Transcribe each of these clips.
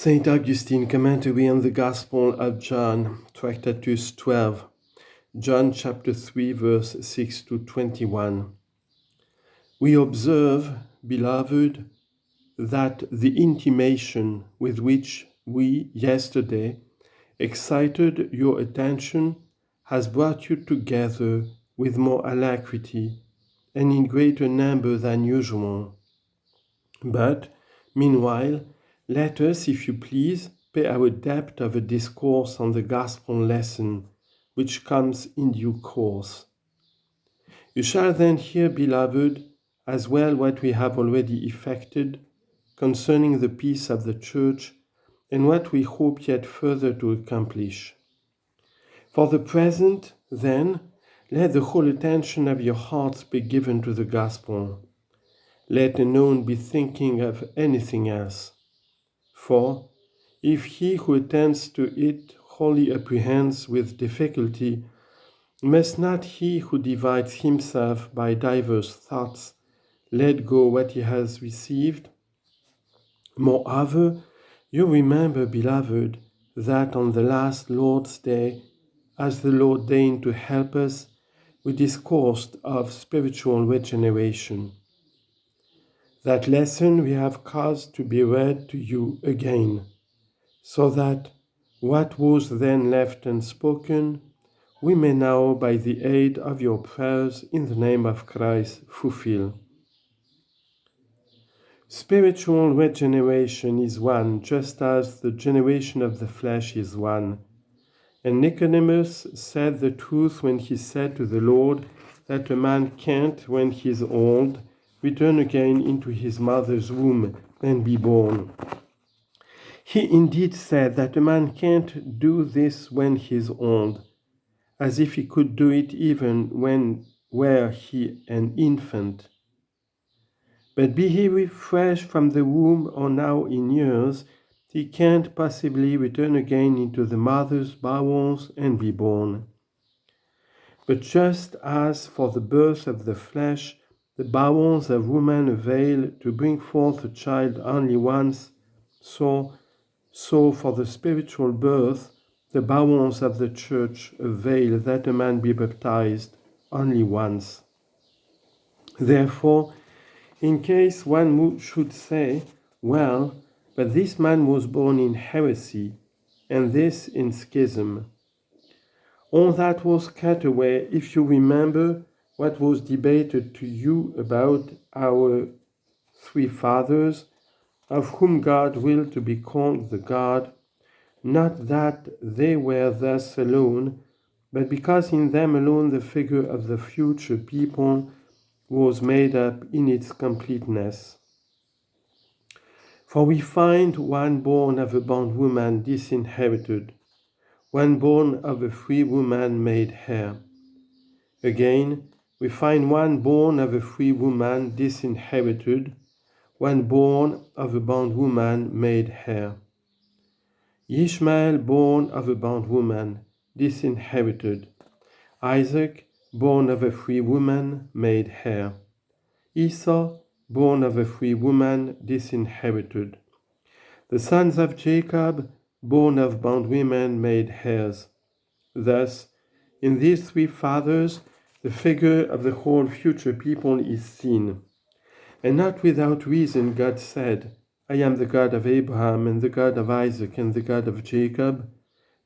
Saint Augustine commentary on the Gospel of John, Tractatus 12, John chapter 3, verse 6 to 21. We observe, beloved, that the intimation with which we yesterday excited your attention has brought you together with more alacrity and in greater number than usual. But, meanwhile, let us, if you please, pay our debt of a discourse on the gospel lesson, which comes in due course. You shall then hear, beloved, as well what we have already effected concerning the peace of the church, and what we hope yet further to accomplish. For the present, then, let the whole attention of your hearts be given to the gospel. Let none be thinking of anything else. For, if he who attends to it wholly apprehends with difficulty, must not he who divides himself by diverse thoughts let go what he has received? Moreover, you remember, beloved, that on the last Lord's Day, as the Lord deigned to help us, we discoursed of spiritual regeneration. That lesson we have caused to be read to you again, so that what was then left unspoken, we may now, by the aid of your prayers in the name of Christ, fulfill. Spiritual regeneration is one, just as the generation of the flesh is one. And Nicodemus said the truth when he said to the Lord that a man can't, when he is old, return again into his mother's womb and be born. He indeed said that a man can't do this when he is old, as if he could do it even when were he an infant. But be he refreshed from the womb or now in years, he can't possibly return again into the mother's bowels and be born. But just as for the birth of the flesh, the bowels of woman avail to bring forth a child only once, so for the spiritual birth, the bowels of the church avail that a man be baptized only once. Therefore, in case one should say, well, but this man was born in heresy, and this in schism, all that was cut away if you remember what was debated to you about our three fathers, of whom God willed to be called the God, not that they were thus alone, but because in them alone the figure of the future people was made up in its completeness. For we find one born of a bondwoman disinherited, one born of a free woman made heir. Again, we find one born of a free woman disinherited, one born of a bondwoman made heir. Ishmael born of a bondwoman disinherited, Isaac born of a free woman made heir, Esau born of a free woman disinherited. The sons of Jacob born of bondwomen made heirs. Thus, in these three fathers, the figure of the whole future people is seen. And not without reason God said, I am the God of Abraham and the God of Isaac and the God of Jacob.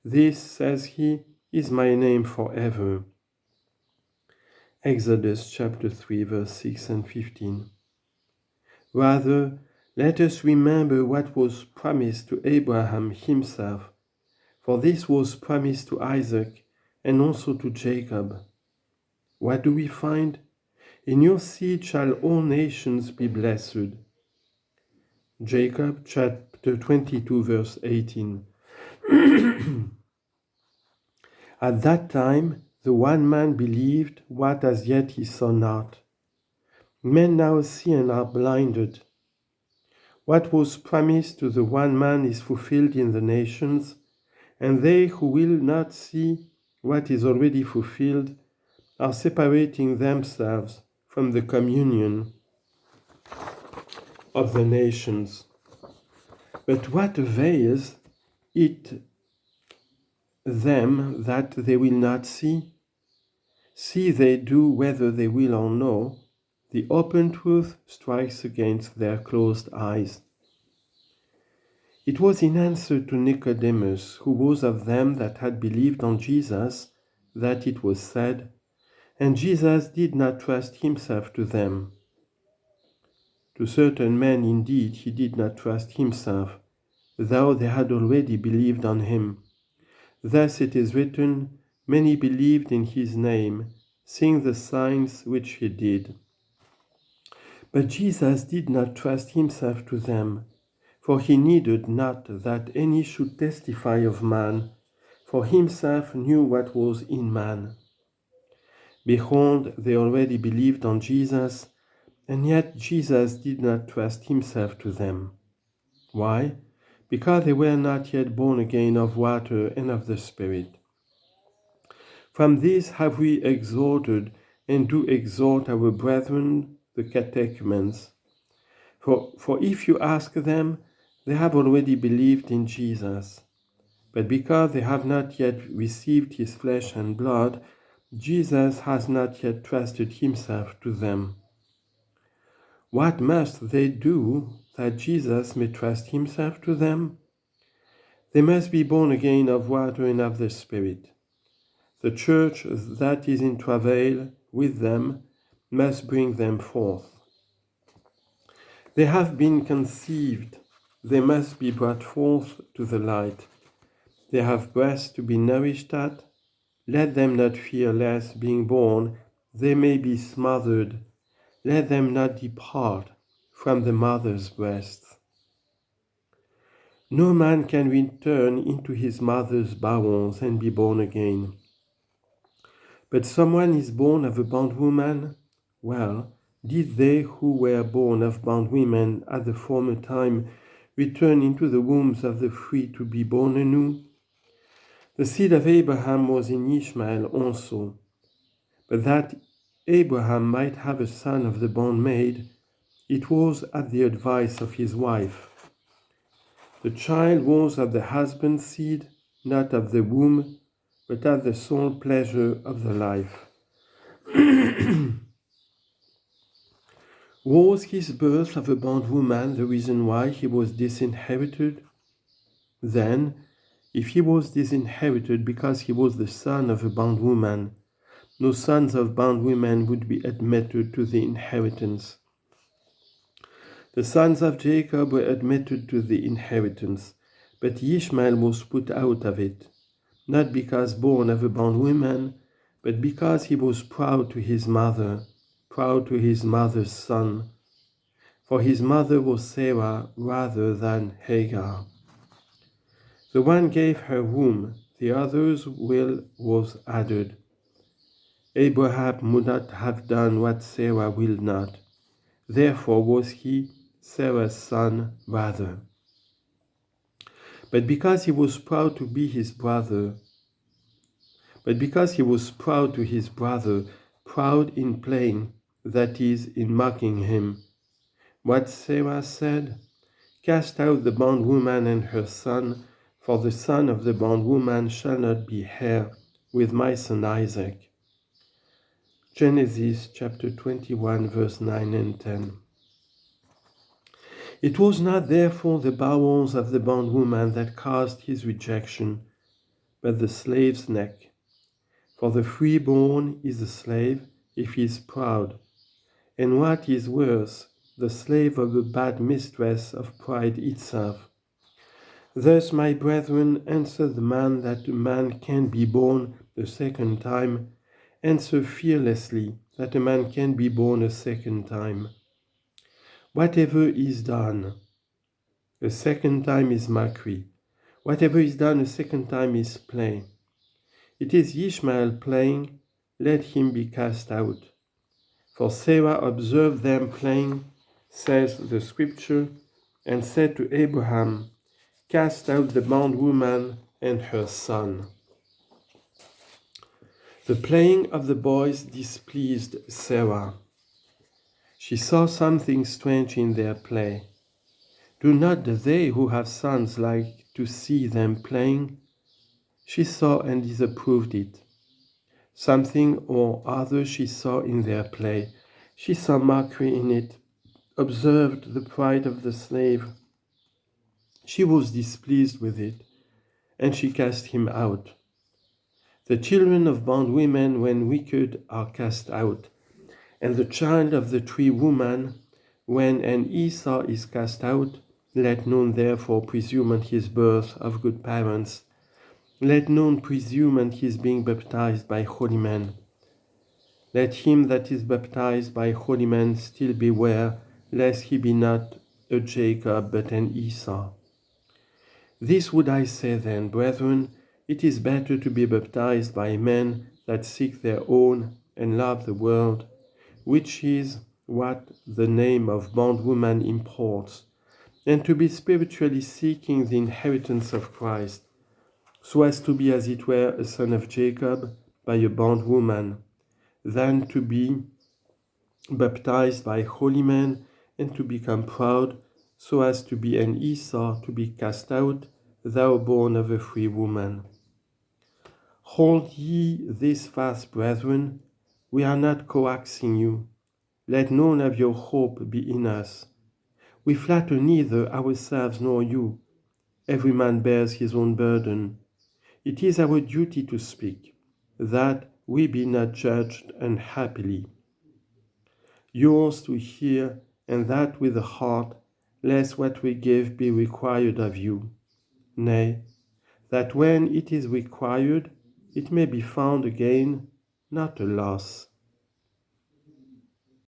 This, says he, is my name forever. Exodus chapter 3, verse 6 and 15. Rather, let us remember what was promised to Abraham himself, for this was promised to Isaac and also to Jacob. What do we find? In your seed shall all nations be blessed. Jacob chapter 22, verse 18. At that time, the one man believed what as yet he saw not. Men now see and are blinded. What was promised to the one man is fulfilled in the nations, and they who will not see what is already fulfilled are separating themselves from the communion of the nations. But what avails it them that they will not see? See they do whether they will or no, the open truth strikes against their closed eyes. It was in answer to Nicodemus, who was of them that had believed on Jesus, that it was said, and Jesus did not trust himself to them. To certain men indeed he did not trust himself, though they had already believed on him. Thus it is written, many believed in his name, seeing the signs which he did. But Jesus did not trust himself to them, for he needed not that any should testify of man, for himself knew what was in man. Behold, they already believed on Jesus, and yet Jesus did not trust himself to them. Why? Because they were not yet born again of water and of the Spirit. From this have we exhorted and do exhort our brethren, the catechumens. For if you ask them, they have already believed in Jesus. But because they have not yet received his flesh and blood, Jesus has not yet trusted himself to them. What must they do that Jesus may trust himself to them? They must be born again of water and of the Spirit. The church that is in travail with them must bring them forth. They have been conceived, they must be brought forth to the light. They have breasts to be nourished at. Let them not fear lest, being born, they may be smothered. Let them not depart from the mother's breast. No man can return into his mother's bowels and be born again. But someone is born of a bondwoman? Well, did they who were born of bondwomen at the former time return into the wombs of the free to be born anew? The seed of Abraham was in Ishmael also, but that Abraham might have a son of the bondmaid, it was at the advice of his wife. The child was of the husband's seed, not of the womb, but at the sole pleasure of the life. Was his birth of a bondwoman the reason why he was disinherited? Then, if he was disinherited because he was the son of a bondwoman, no sons of bondwomen would be admitted to the inheritance. The sons of Jacob were admitted to the inheritance, but Ishmael was put out of it, not because born of a bondwoman, but because he was proud to his mother, proud to his mother's son. For his mother was Sarah rather than Hagar. The one gave her womb, the other's will was added. Abraham would not have done what Sarah will not. Therefore was he Sarah's son rather. But because he was proud to his brother, proud in playing, that is, in mocking him, what Sarah said, cast out the bondwoman and her son, for the son of the bondwoman shall not be heir with my son Isaac. Genesis chapter 21, verse 9 and 10. It was not therefore the bowels of the bondwoman that caused his rejection, but the slave's neck. For the freeborn is a slave if he is proud, and what is worse, the slave of a bad mistress of pride itself. Thus, my brethren, answer the man that a man can be born a second time. Answer fearlessly that a man can be born a second time. Whatever is done a second time is mockery. Whatever is done a second time is play. It is Ishmael playing, let him be cast out. For Sarah observed them playing, says the scripture, and said to Abraham, cast out the bondwoman and her son. The playing of the boys displeased Sarah. She saw something strange in their play. Do not they who have sons like to see them playing? She saw and disapproved it. Something or other she saw in their play. She saw mockery in it, observed the pride of the slave. She was displeased with it, and she cast him out. The children of bondwomen, when wicked, are cast out, and the child of the tree woman, when an Esau is cast out. Let none therefore presume on his birth of good parents. Let none presume on his being baptized by holy men. Let him that is baptized by holy men still beware, lest he be not a Jacob, but an Esau. This would I say then, brethren, it is better to be baptized by men that seek their own and love the world, which is what the name of bondwoman imports, and to be spiritually seeking the inheritance of Christ, so as to be as it were a son of Jacob by a bondwoman, than to be baptized by holy men and to become proud, so as to be an Esau, to be cast out, thou born of a free woman. Hold ye this fast, brethren, we are not coaxing you. Let none of your hope be in us. We flatter neither ourselves nor you. Every man bears his own burden. It is our duty to speak, that we be not judged unhappily. Yours to hear, and that with the heart, lest what we give be required of you. Nay, that when it is required, it may be found again not a loss.